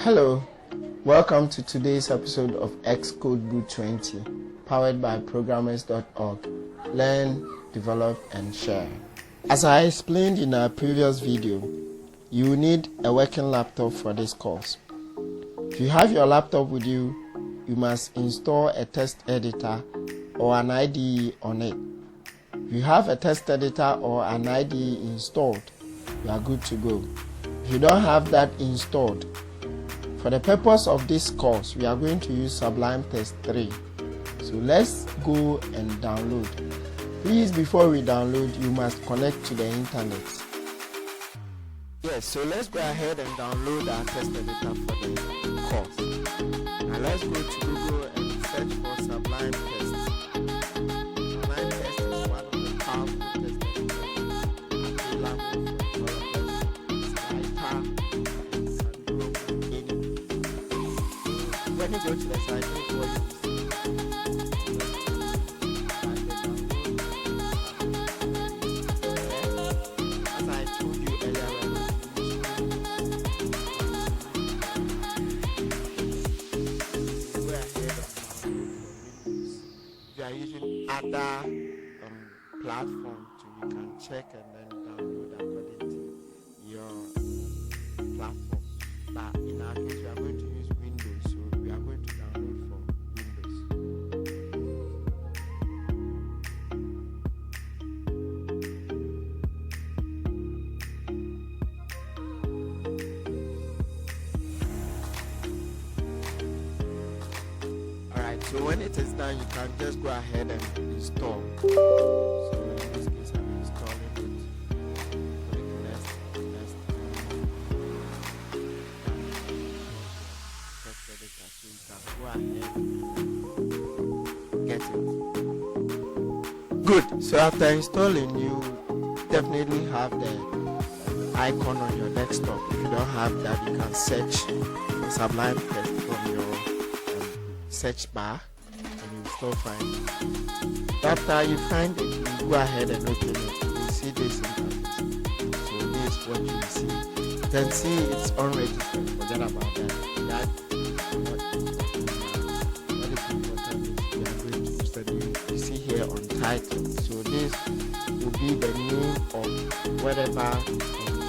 Hello, welcome to today's episode of xcodeboot20, powered by Programx.org. Learn, develop, and share. As I explained in our previous video, you need a working laptop for this course. If you have your laptop with you, you must install a text editor or an IDE on it. If you have a text editor or an IDE installed, you are good to go. If you don't have that installed, for the purpose of this course, we are going to use Sublime Text 3. So let's go and download. Please, before we download, you must connect to the internet. Yes, so let's go ahead and download our text editor for the course. Now let's go to Google and search for Sublime Text. Sublime Text is one of the powerful text editors available for developers. It's lighter. When you go to the site, this is what you see. As I told you earlier, if you are using other platforms, you can check and then download according to your platform. But in our case, we are going to use Windows, so we are going to download for Windows. Alright, so when it is done, you can just go ahead and install. So in this case, I'm installing it. Click next. So you can go ahead and get it. Good. So after installing, you definitely have the icon on your desktop. If you don't have that, you can search for Sublime Text from your search bar and you still find it. After you find it, you go ahead and open it. You see this interface. So this is what you see. You can see it's unregistered. Forget about that. You see here on title. So this will be the name of whatever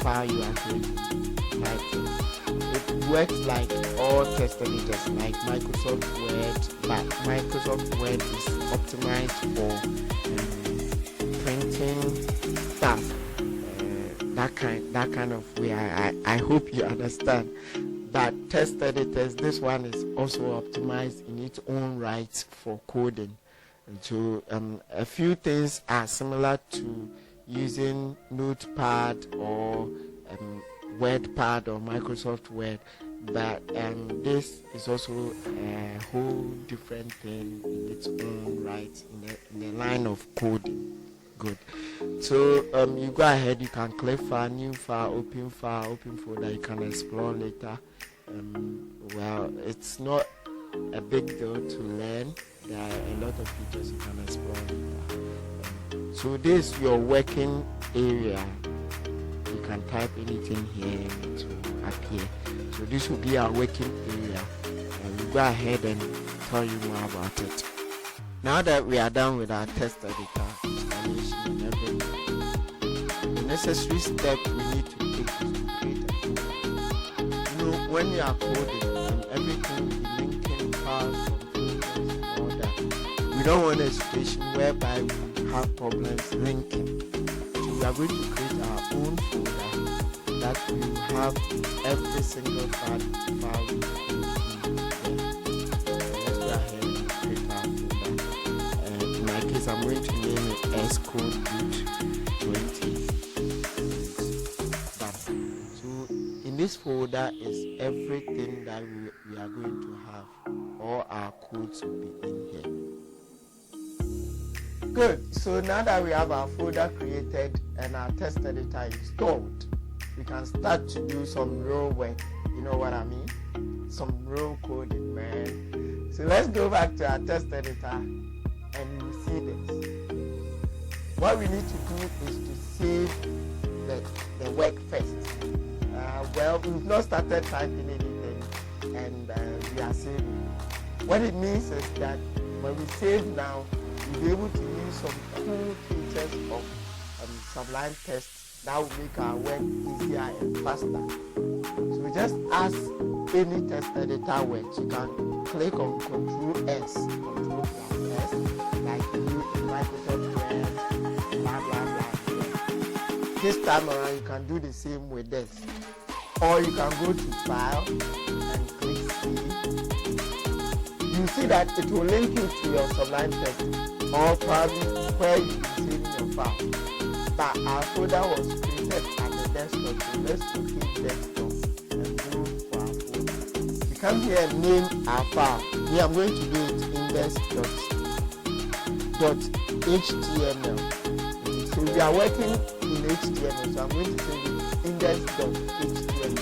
file you are creating. Title. It works like all text editors, like Microsoft Word, but Microsoft Word is optimized for printing stuff. That kind of way. I hope you understand. But text editors, this one is also optimized in its own right for coding. And so a few things are similar to using Notepad or WordPad or Microsoft Word, but this is also a whole different thing in its own right in the line of coding. Good. So you go ahead, you can click file, new file, open folder. You can explore later. Well, it's not a big deal to learn. There are a lot of features you can explore later. So this is your working area. You can type anything here to appear. So this will be our working area, and we'll go ahead and tell you more about it. Now that we are done with our text editor installation and everything, the necessary step we need to take is to create a folder. You know, when you are coding and everything will be linking files from folders and all that, we don't want a situation whereby we have problems linking. So we are going to create our own folder that will have every single file we create in there. Let's go ahead and create our folder. In my case, I'm going to name it xcodeboot20. So in this folder is everything that we are going to have. All our codes will be in here. Good. So now that we have our folder created and our text editor installed, we can start to do some real work. You know what I mean? Some real coding, man. So let's go back to our text editor and you see this. What we need to do is to save the work first. Well, we've not started typing anything. and we are saving. What it means is that when we save now, we'll be able to use some cool features of Sublime Text that will make our work easier and faster. So just as any text editor works, you can click on Control S, Control plus S, like you do in Microsoft Word, blah blah blah. This time around, you can do the same with this, or you can go to File and click Save. You see that it will link you to your Sublime Text, or probably where you save your file. But our folder was created at the desktop, so let's locate desktop and go for our folder. You come here and name our file. Here I'm going to do it index.html. So we are working in HTML, so I'm going to say index.html.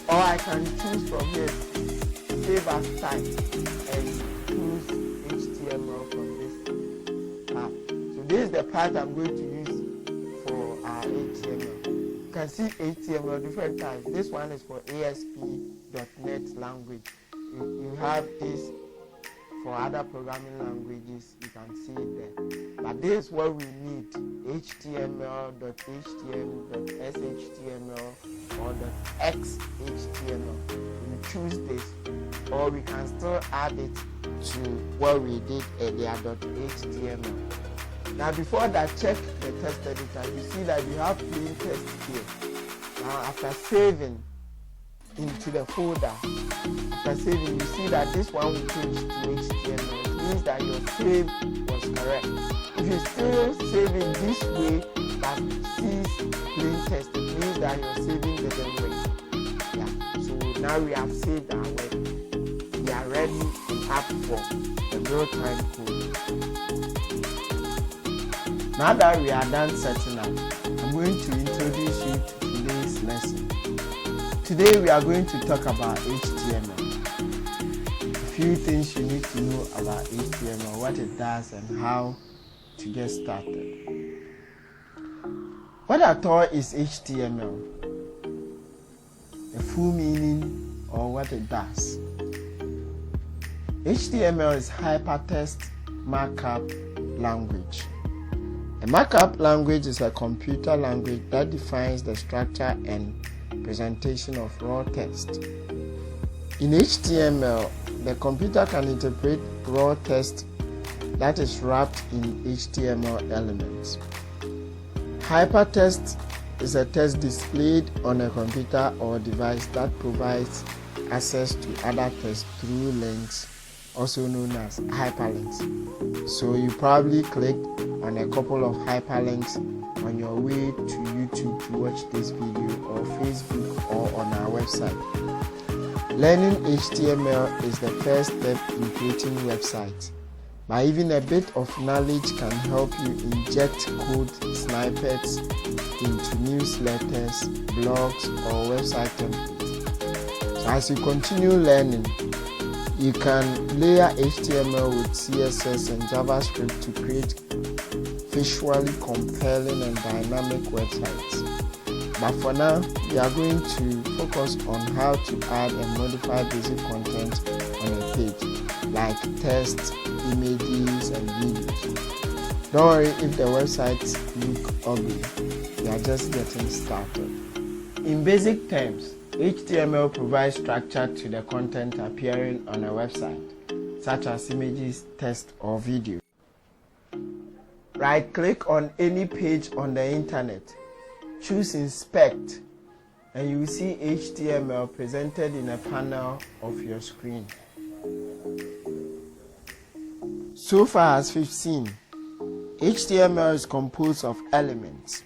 Or I can choose from here, save as type, and choose HTML from this path. So this is the path I'm going to use for our HTML. You can see HTML different types. This one is for ASP.NET language. You have this for other programming languages, you can see it there. But this is what we need: HTML.html, .shtml, or .xhtml. We choose this, or we can still add it to what we did earlier, .html. Now before that, check the text editor. You see that you have plain text here. Now after saving into the folder, after saving, you see that this one will change to HTML. It means that your save was correct. If you still saving this way but sees plain text, it means that your saving didn't work. Yeah. So now we have saved our work. We are ready and up for the real-time code. Now that we are done setting up, I'm going to introduce you to today's lesson. Today we are going to talk about HTML. A few things you need to know about HTML, what it does and how to get started. What at all is HTML? The full meaning or what it does? HTML is Hypertext Markup Language. A markup language is a computer language that defines the structure and presentation of raw text. In HTML, the computer can interpret raw text that is wrapped in HTML elements. Hypertext is a text displayed on a computer or device that provides access to other text through links, also known as hyperlinks. So you probably clicked on a couple of hyperlinks on your way to YouTube to watch this video, or Facebook, or on our website. Learning HTML is the first step in creating websites, but even a bit of knowledge can help you inject code snippets into newsletters, blogs, or website templates. So as you continue learning, you can layer HTML with CSS and JavaScript to create visually compelling and dynamic websites. But for now, we are going to focus on how to add and modify basic content on a page, like text, images, and videos. Don't worry if the websites look ugly, we are just getting started. In basic terms, HTML provides structure to the content appearing on a website, such as images, text, or video. Right-click on any page on the internet, choose Inspect, and you will see HTML presented in a panel of your screen. So far as we've seen, HTML is composed of elements.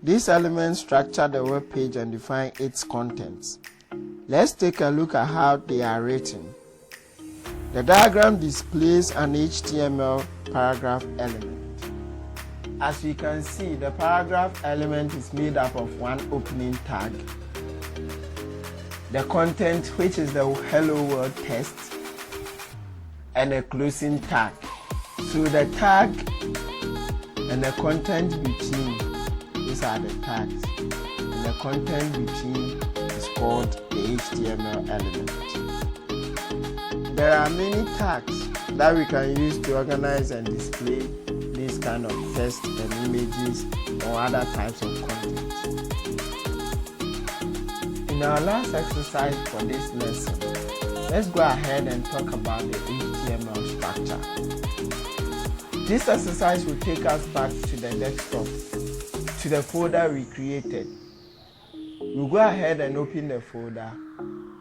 These elements structure the web page and define its contents. Let's take a look at how they are written. The diagram displays an HTML paragraph element. As we can see, the paragraph element is made up of one opening tag, the content, which is the hello world text, and a closing tag. So the tag and the content between, these are the tags, and the content between is called the HTML element. there are many tags that we can use to organize and display these kind of text and images or other types of content. In our last exercise for this lesson, let's go ahead and talk about the HTML structure. This exercise will take us back to the desktop, to the folder we created. We'll go ahead and open the folder.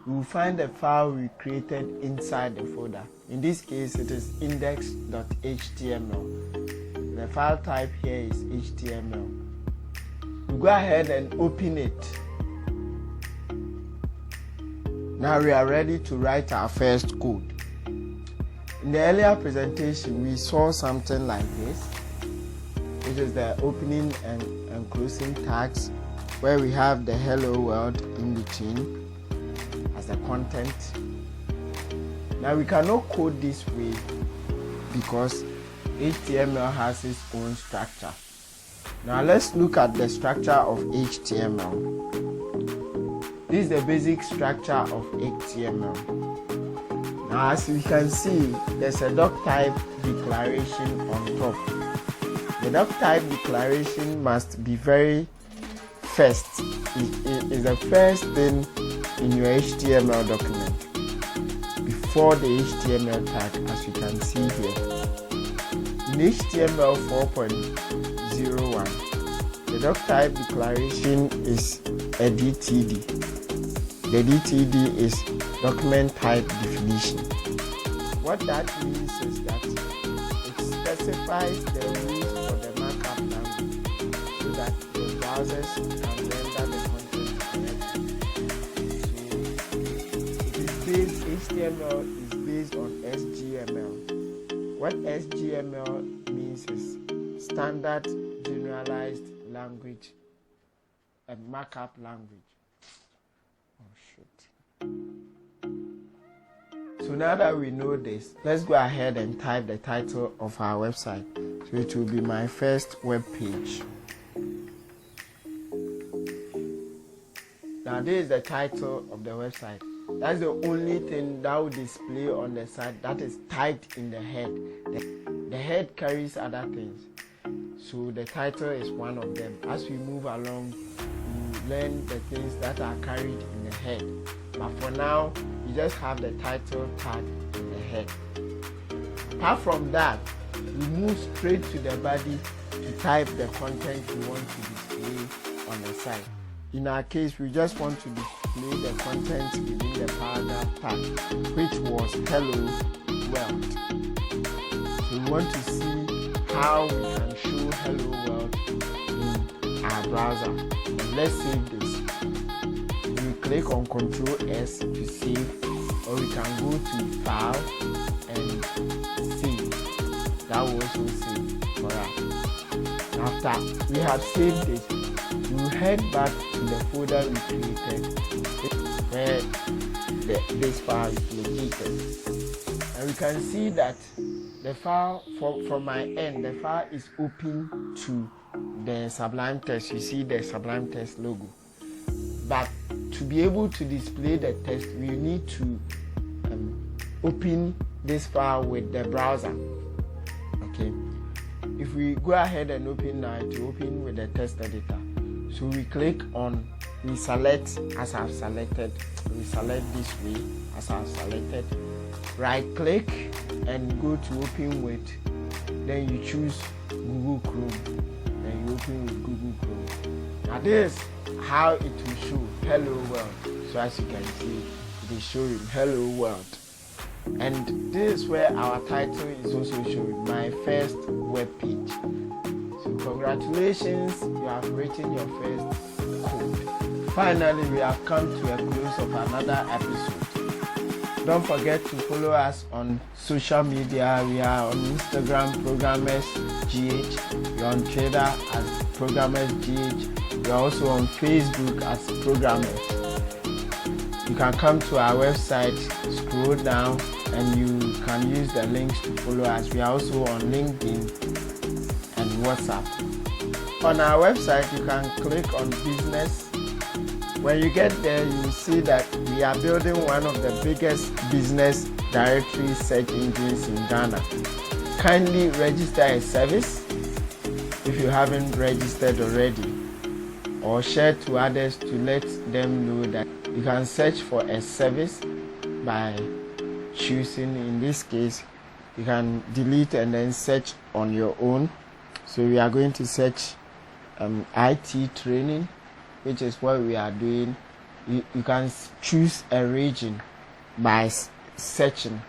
We will find the file we created inside the folder. In this case, it is index.html. The file type here is HTML. We'll go ahead and open it. Now we are ready to write our first code. In the earlier presentation, we saw something like this. It is the opening and closing tags, where we have the hello world in between as the content. Now we cannot code this way because HTML has its own structure. Now let's look at the structure of HTML. This is the basic structure of HTML. Now as you can see, there's a doc type declaration on top. The doc type declaration must be very first. It is the first thing in your HTML document before the HTML tag, as you can see here. In HTML 4.01, the doc type declaration is a DTD. The DTD is document type definition. What that means is that it specifies the rules for the markup language so that the browsers can render the content correctly. So HTML is based on SGML. What SGML means is standard generalized language and markup language. So now that we know this, let's go ahead and type the title of our website. So it will be my first web page. Now this is the title of the website. That's the only thing that will display on the site that is typed in the head. The head carries other things. So the title is one of them. As we move along, we learn the things that are carried in the head. But for now, you just have the title tag in the head. Apart from that, we move straight to the body to type the content we want to display on the site. In our case, we just want to display the content within the paragraph tag, which was hello world. So we want to see how we can show hello world in our browser. And let's save this. We click on Ctrl S to save, or we can go to File and Save. That will also save for us. After we have saved it, we will head back to the folder we created where this file is located. And we can see that the file, from my end, the file is open to the Sublime Text. You see the Sublime Text logo. But to be able to display the text, we need to open this file with the browser. Okay. If we go ahead and open now, to open with the text editor. So we click on, we select as I've selected, we select this way as I've selected. Right click and go to open with, then you choose Google Chrome, then you open with Google Chrome. Now this is how it will show hello world. So as you can see, it is showing hello world. And this is where our title is also showing, my first web page. So congratulations, you have written your first code. Finally, we have come to a close of another episode. Don't forget to follow us on social media. We are on Instagram, Programx GH. We are on Twitter as Programx GH. We are also on Facebook as Programx. You can come to our website, scroll down, and you can use the links to follow us. We are also on LinkedIn and WhatsApp. On our website, you can click on business. When you get there, you will see that we are building one of the biggest business directory search engines in Ghana. Kindly register a service if you haven't registered already, or share to others to let them know that you can search for a service by choosing, in this case, you can delete and then search on your own. So we are going to search IT training, which is what we are doing. You can choose a region by searching.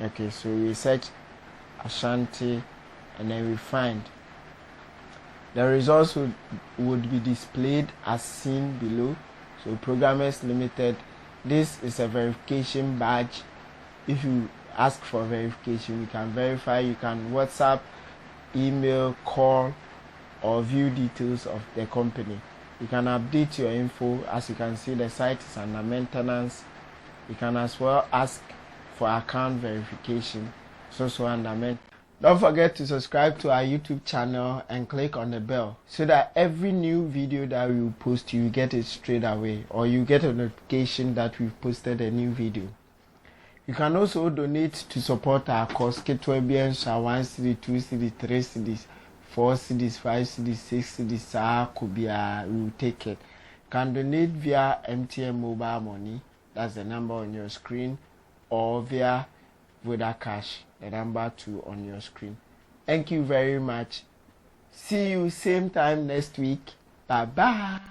Okay, so we search Ashanti and then we find. The results would be displayed as seen below. So Programx Limited, this is a verification badge. If you ask for verification, we can verify. You can WhatsApp, email, call, or view details of the company. You can update your info. As you can see, the site is under maintenance. You can as well ask for account verification. It's also under maintenance. Don't forget to subscribe to our YouTube channel and click on the bell so that every new video that we post, you get it straight away, or you get a notification that we've posted a new video. You can also donate to support our cause. Ketwebians 1 cedi, 2 cedi, 3 cedis, 4 cedis, 5 cedis, 6 cedis. We will take it. You can donate via MTN mobile money. That's the number on your screen, or via Voda Cash, the number 2 on your screen. Thank you very much. See you same time next week. Bye bye.